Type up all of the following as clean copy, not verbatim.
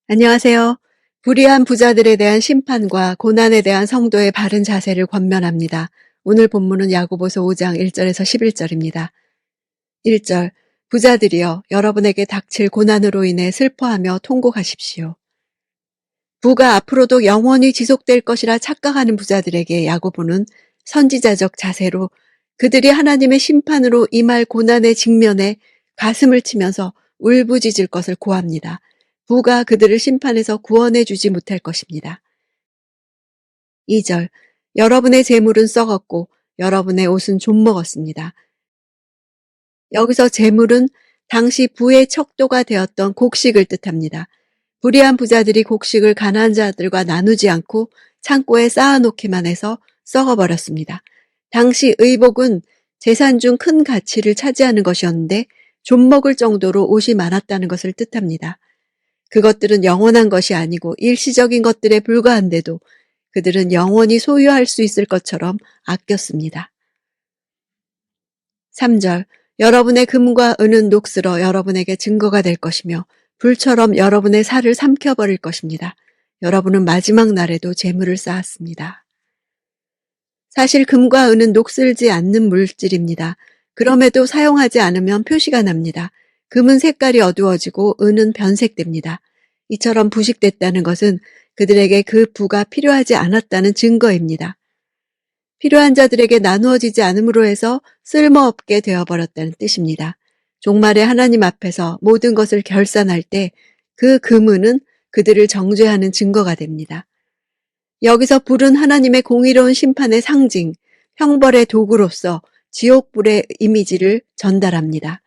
안녕하세요. 불의한 부자들에 대한 심판과 고난에 대한 성도의 바른 자세를 권면합니다. 오늘 본문은 야고보서 5장 1절에서 11절입니다. 1절, 부자들이여 여러분에게 닥칠 고난으로 인해 슬퍼하며 통곡하십시오. 부가 앞으로도 영원히 지속될 것이라 착각하는 부자들에게 야고보는 선지자적 자세로 그들이 하나님의 심판으로 임할 고난의 직면에 가슴을 치면서 울부짖을 것을 고합니다. 부가 그들을 심판해서 구원해 주지 못할 것입니다. 2절, 여러분의 재물은 썩었고 여러분의 옷은 좀먹었습니다. 여기서 재물은 당시 부의 척도가 되었던 곡식을 뜻합니다. 불의한 부자들이 곡식을 가난한 자들과 나누지 않고 창고에 쌓아놓기만 해서 썩어버렸습니다. 당시 의복은 재산 중 큰 가치를 차지하는 것이었는데 좀 먹을 정도로 옷이 많았다는 것을 뜻합니다. 그것들은 영원한 것이 아니고 일시적인 것들에 불과한데도 그들은 영원히 소유할 수 있을 것처럼 아꼈습니다. 3절, 여러분의 금과 은은 녹슬어 여러분에게 증거가 될 것이며 불처럼 여러분의 살을 삼켜버릴 것입니다. 여러분은 마지막 날에도 재물을 쌓았습니다. 사실 금과 은은 녹슬지 않는 물질입니다. 그럼에도 사용하지 않으면 표시가 납니다. 금은 색깔이 어두워지고 은은 변색됩니다. 이처럼 부식됐다는 것은 그들에게 그 부가 필요하지 않았다는 증거입니다. 필요한 자들에게 나누어지지 않음으로 해서 쓸모없게 되어버렸다는 뜻입니다. 종말에 하나님 앞에서 모든 것을 결산할 때 그 금은은 그들을 정죄하는 증거가 됩니다. 여기서 불은 하나님의 공의로운 심판의 상징, 형벌의 도구로서 지옥불의 이미지를 전달합니다.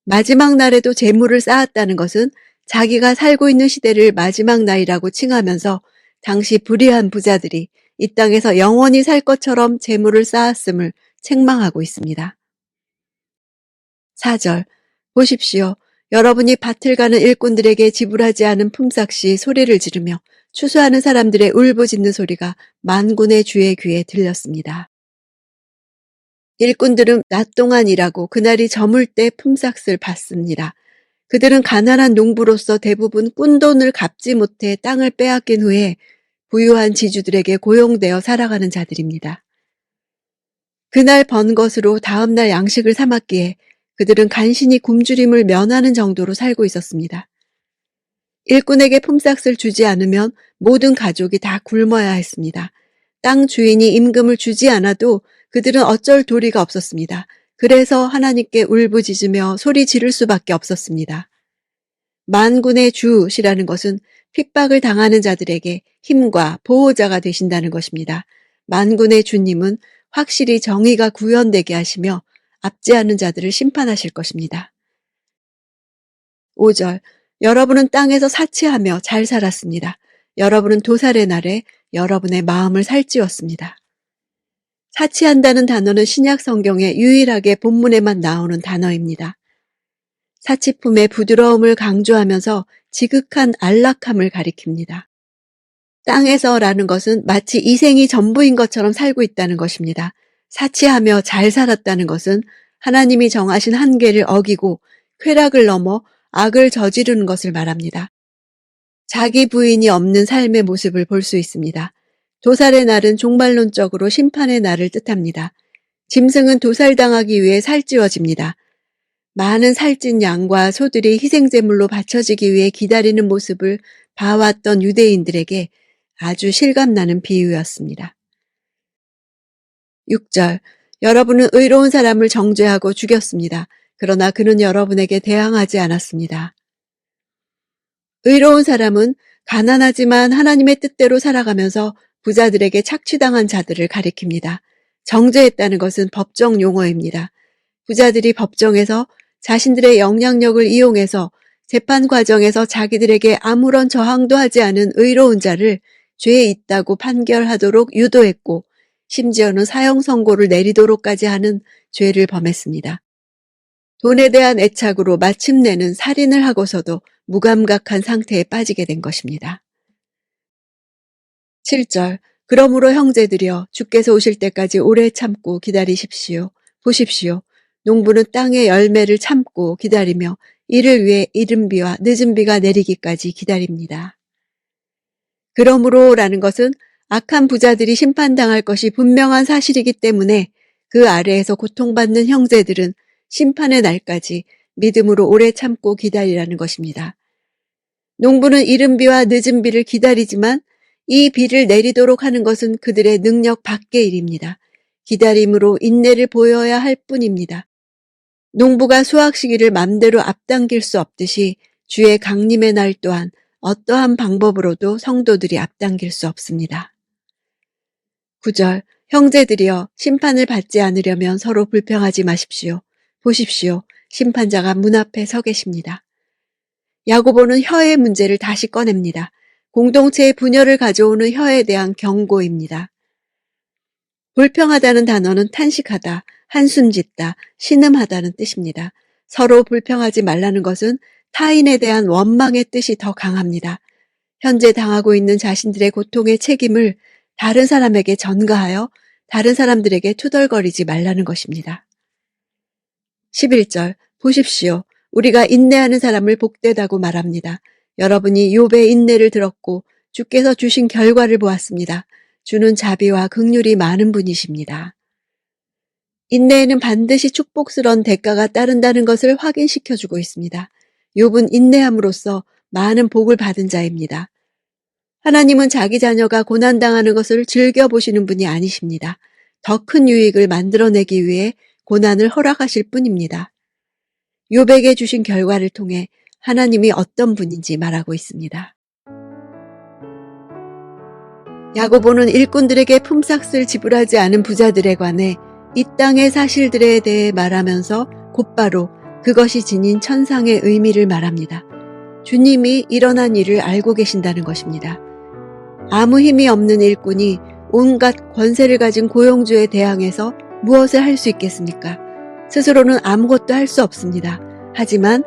마지막 날에도 재물을 쌓았다는 것은 자기가 살고 있는 시대를 마지막 날이라고 칭하면서 당시 불의한 부자들이 이 땅에서 영원히 살 것처럼 재물을 쌓았음을 책망하고 있습니다. 4절, 보십시오. 여러분이 밭을 가는 일꾼들에게 지불하지 않은 품삯이 소리를 지르며 추수하는 사람들의 울부짖는 소리가 만군의 주의 귀에 들렸습니다. 일꾼들은 낮 동안 일하고 그날이 저물 때 품삯을 받습니다. 그들은 가난한 농부로서 대부분 꾼돈을 갚지 못해 땅을 빼앗긴 후에 부유한 지주들에게 고용되어 살아가는 자들입니다. 그날 번 것으로 다음날 양식을 삼았기에 그들은 간신히 굶주림을 면하는 정도로 살고 있었습니다. 일꾼에게 품삯을 주지 않으면 모든 가족이 다 굶어야 했습니다. 땅 주인이 임금을 주지 않아도 그들은 어쩔 도리가 없었습니다. 그래서 하나님께 울부짖으며 소리 지를 수밖에 없었습니다. 만군의 주시라는 것은 핍박을 당하는 자들에게 힘과 보호자가 되신다는 것입니다. 만군의 주님은 확실히 정의가 구현되게 하시며 압제하는 자들을 심판하실 것입니다. 5절, 여러분은 땅에서 사치하며 잘 살았습니다. 여러분은 도살의 날에 여러분의 마음을 살찌웠습니다. 사치한다는 단어는 신약 성경에 유일하게 본문에만 나오는 단어입니다. 사치품의 부드러움을 강조하면서 지극한 안락함을 가리킵니다. 땅에서라는 것은 마치 이생이 전부인 것처럼 살고 있다는 것입니다. 사치하며 잘 살았다는 것은 하나님이 정하신 한계를 어기고 쾌락을 넘어 악을 저지르는 것을 말합니다. 자기 부인이 없는 삶의 모습을 볼 수 있습니다. 도살의 날은 종말론적으로 심판의 날을 뜻합니다. 짐승은 도살당하기 위해 살찌워집니다. 많은 살찐 양과 소들이 희생제물로 바쳐지기 위해 기다리는 모습을 봐왔던 유대인들에게 아주 실감나는 비유였습니다. 6절, 여러분은 의로운 사람을 정죄하고 죽였습니다. 그러나 그는 여러분에게 대항하지 않았습니다. 의로운 사람은 가난하지만 하나님의 뜻대로 살아가면서 부자들에게 착취당한 자들을 가리킵니다. 정죄했다는 것은 법정 용어입니다. 부자들이 법정에서 자신들의 영향력을 이용해서 재판 과정에서 자기들에게 아무런 저항도 하지 않은 의로운 자를 죄에 있다고 판결하도록 유도했고 심지어는 사형 선고를 내리도록까지 하는 죄를 범했습니다. 돈에 대한 애착으로 마침내는 살인을 하고서도 무감각한 상태에 빠지게 된 것입니다. 7절, 그러므로 형제들이여 주께서 오실 때까지 오래 참고 기다리십시오. 보십시오. 농부는 땅의 열매를 참고 기다리며 이를 위해 이른 비와 늦은 비가 내리기까지 기다립니다. 그러므로 라는 것은 악한 부자들이 심판당할 것이 분명한 사실이기 때문에 그 아래에서 고통받는 형제들은 심판의 날까지 믿음으로 오래 참고 기다리라는 것입니다. 농부는 이른 비와 늦은 비를 기다리지만 이 비를 내리도록 하는 것은 그들의 능력 밖의 일입니다. 기다림으로 인내를 보여야 할 뿐입니다. 농부가 수확 시기를 맘대로 앞당길 수 없듯이 주의 강림의 날 또한 어떠한 방법으로도 성도들이 앞당길 수 없습니다. 9절 형제들이여 심판을 받지 않으려면 서로 불평하지 마십시오. 보십시오. 심판자가 문 앞에 서 계십니다. 야고보는 혀의 문제를 다시 꺼냅니다. 공동체의 분열을 가져오는 혀에 대한 경고입니다. 불평하다는 단어는 탄식하다, 한숨 짓다, 신음하다는 뜻입니다. 서로 불평하지 말라는 것은 타인에 대한 원망의 뜻이 더 강합니다. 현재 당하고 있는 자신들의 고통의 책임을 다른 사람에게 전가하여 다른 사람들에게 투덜거리지 말라는 것입니다. 11절 보십시오. 우리가 인내하는 사람을 복되다고 말합니다. 여러분이 욥의 인내를 들었고 주께서 주신 결과를 보았습니다. 주는 자비와 긍휼이 많은 분이십니다. 인내에는 반드시 축복스러운 대가가 따른다는 것을 확인시켜주고 있습니다. 욥은 인내함으로써 많은 복을 받은 자입니다. 하나님은 자기 자녀가 고난당하는 것을 즐겨보시는 분이 아니십니다. 더 큰 유익을 만들어내기 위해 고난을 허락하실 뿐입니다. 욥에게 주신 결과를 통해 하나님이 어떤 분인지 말하고 있습니다. 야고보는 일꾼들에게 품삯을 지불하지 않은 부자들에 관해 이 땅의 사실들에 대해 말하면서 곧바로 그것이 지닌 천상의 의미를 말합니다. 주님이 일어난 일을 알고 계신다는 것입니다. 아무 힘이 없는 일꾼이 온갖 권세를 가진 고용주에 대항해서 무엇을 할 수 있겠습니까? 스스로는 아무것도 할 수 없습니다. 하지만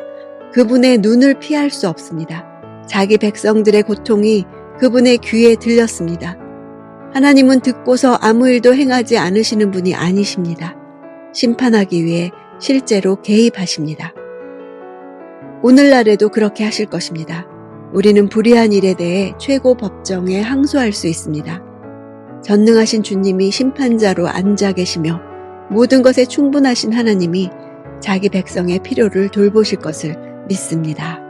그분의 눈을 피할 수 없습니다. 자기 백성들의 고통이 그분의 귀에 들렸습니다. 하나님은 듣고서 아무 일도 행하지 않으시는 분이 아니십니다. 심판하기 위해 실제로 개입하십니다. 오늘날에도 그렇게 하실 것입니다. 우리는 불의한 일에 대해 최고 법정에 항소할 수 있습니다. 전능하신 주님이 심판자로 앉아 계시며 모든 것에 충분하신 하나님이 자기 백성의 필요를 돌보실 것을 믿습니다.